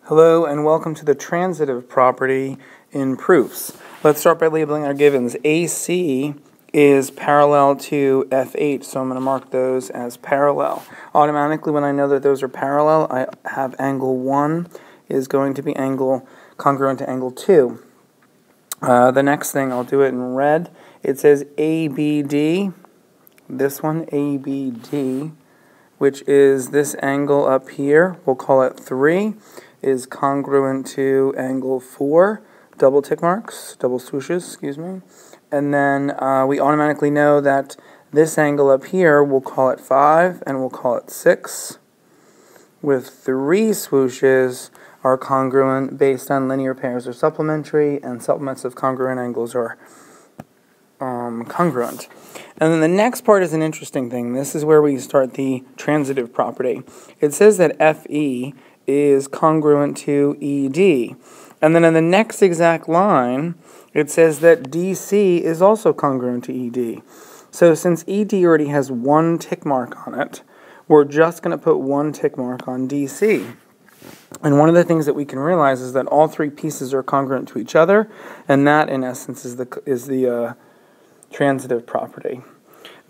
Hello and welcome to the transitive property in proofs. Let's start by labeling our givens. AC is parallel to FH, so I'm going to mark those as parallel. Automatically, when I know that those are parallel, I have angle 1 is going to be congruent to angle 2. The next thing, I'll do it in red. It says ABD, this one, ABD, which is this angle up here, we'll call it 3, is congruent to angle 4, double tick marks, double swooshes, excuse me. And then we automatically know that this angle up here, we'll call it 5, and we'll call it 6, with 3 swooshes are congruent based on linear pairs or supplementary, and supplements of congruent angles are congruent. And then the next part is an interesting thing. This is where we start the transitive property. It says that FE is congruent to ED. And then in the next exact line, it says that DC is also congruent to ED. So since ED already has 1 tick mark on it, we're just going to put 1 tick mark on DC. And one of the things that we can realize is that all 3 pieces are congruent to each other, and that in essence is the transitive property.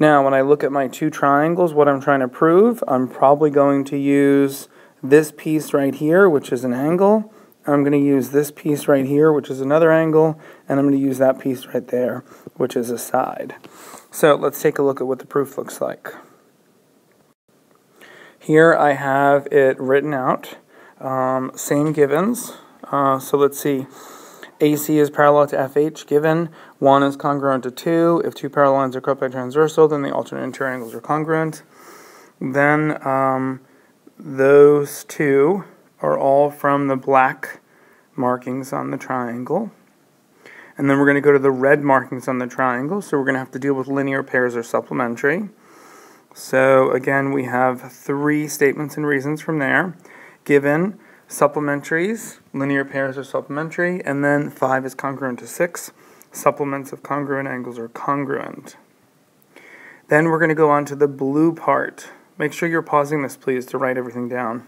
Now, when I look at my 2 triangles, what I'm trying to prove, I'm probably going to use this piece right here, which is an angle. I'm going to use this piece right here, which is another angle, and I'm going to use that piece right there, which is a side. So let's take a look at what the proof looks like. Here I have it written out, same givens. So let's see. AC is parallel to FH given. 1 is congruent to 2. If 2 parallel lines are cut by transversal, then the alternate interior angles are congruent. Then those 2 are all from the black markings on the triangle. And then we're going to go to the red markings on the triangle. So we're going to have to deal with linear pairs or supplementary. So again, we have 3 statements and reasons from there. Given, supplementaries, linear pairs are supplementary, and then 5 is congruent to 6. Supplements of congruent angles are congruent. Then we're going to go on to the blue part. Make sure you're pausing this, please, to write everything down.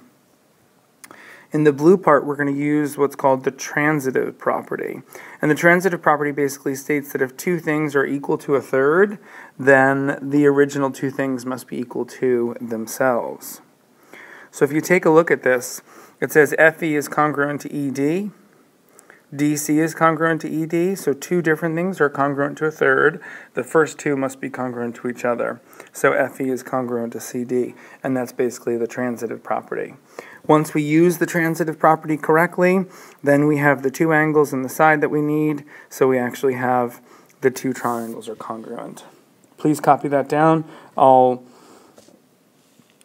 In the blue part, we're going to use what's called the transitive property. And the transitive property basically states that if 2 things are equal to a third, then the original 2 things must be equal to themselves. So if you take a look at this, it says FE is congruent to ED, DC is congruent to ED, so 2 different things are congruent to a third. The first 2 must be congruent to each other. So FE is congruent to CD, and that's basically the transitive property. Once we use the transitive property correctly, then we have the 2 angles in the side that we need, so we actually have the 2 triangles are congruent. Please copy that down. I'll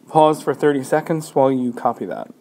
pause for 30 seconds while you copy that.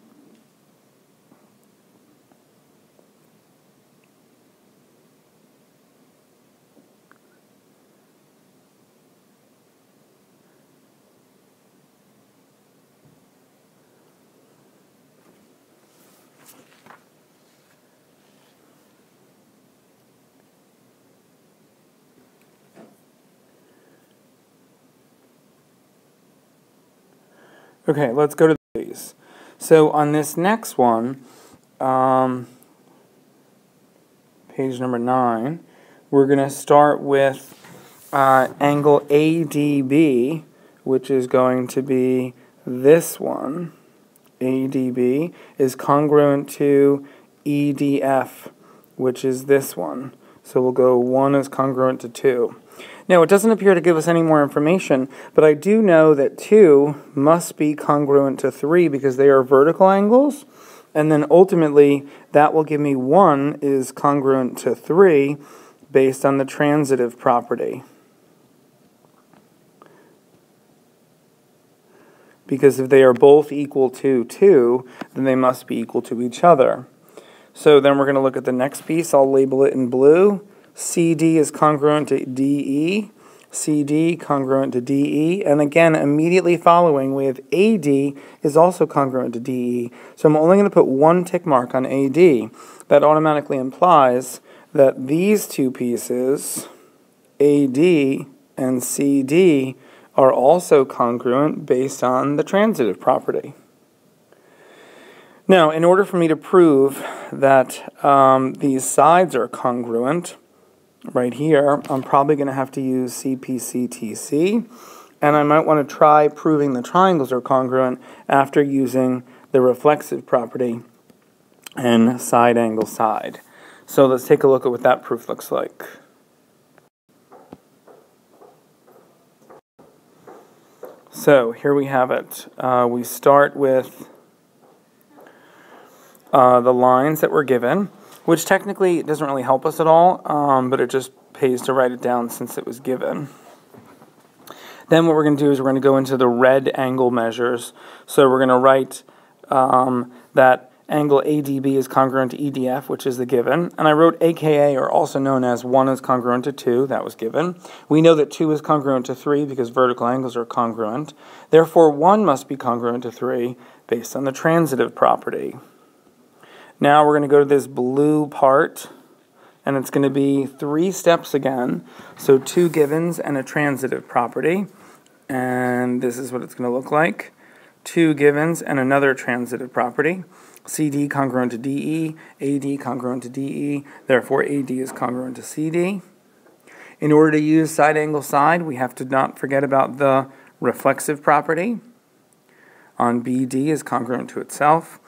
Okay, let's go to these. So on this next one, page number 9, we're going to start with angle ADB, which is going to be this one. ADB is congruent to EDF, which is this one. So we'll go 1 is congruent to 2. Now, it doesn't appear to give us any more information, but I do know that 2 must be congruent to 3 because they are vertical angles, and then ultimately that will give me 1 is congruent to 3 based on the transitive property. Because if they are both equal to 2, then they must be equal to each other. So then we're going to look at the next piece. I'll label it in blue. CD is congruent to DE, CD congruent to DE, and again, immediately following we have AD is also congruent to DE. So I'm only going to put 1 tick mark on AD. That automatically implies that these 2 pieces, AD and CD, are also congruent based on the transitive property. Now, in order for me to prove that these sides are congruent, right here, I'm probably going to have to use CPCTC, and I might want to try proving the triangles are congruent after using the reflexive property and side angle side. So let's take a look at what that proof looks like. So here we have it. We start with the lines that were given, which technically doesn't really help us at all, but it just pays to write it down since it was given. Then what we're going to do is we're going to go into the red angle measures. So we're going to write that angle ADB is congruent to EDF, which is the given. And I wrote AKA, or also known as 1 is congruent to 2, that was given. We know that 2 is congruent to 3 because vertical angles are congruent. Therefore, 1 must be congruent to 3 based on the transitive property. Now we're going to go to this blue part, and it's going to be 3 steps again. So 2 givens and a transitive property. And this is what it's going to look like. 2 givens and another transitive property. CD congruent to DE, AD congruent to DE, therefore AD is congruent to CD. In order to use side angle side, we have to not forget about the reflexive property. On BD is congruent to itself.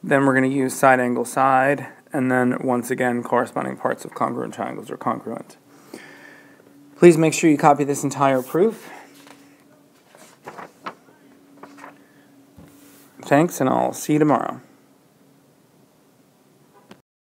Then we're going to use side angle side, and then once again corresponding parts of congruent triangles are congruent. Please make sure you copy this entire proof. Thanks, and I'll see you tomorrow.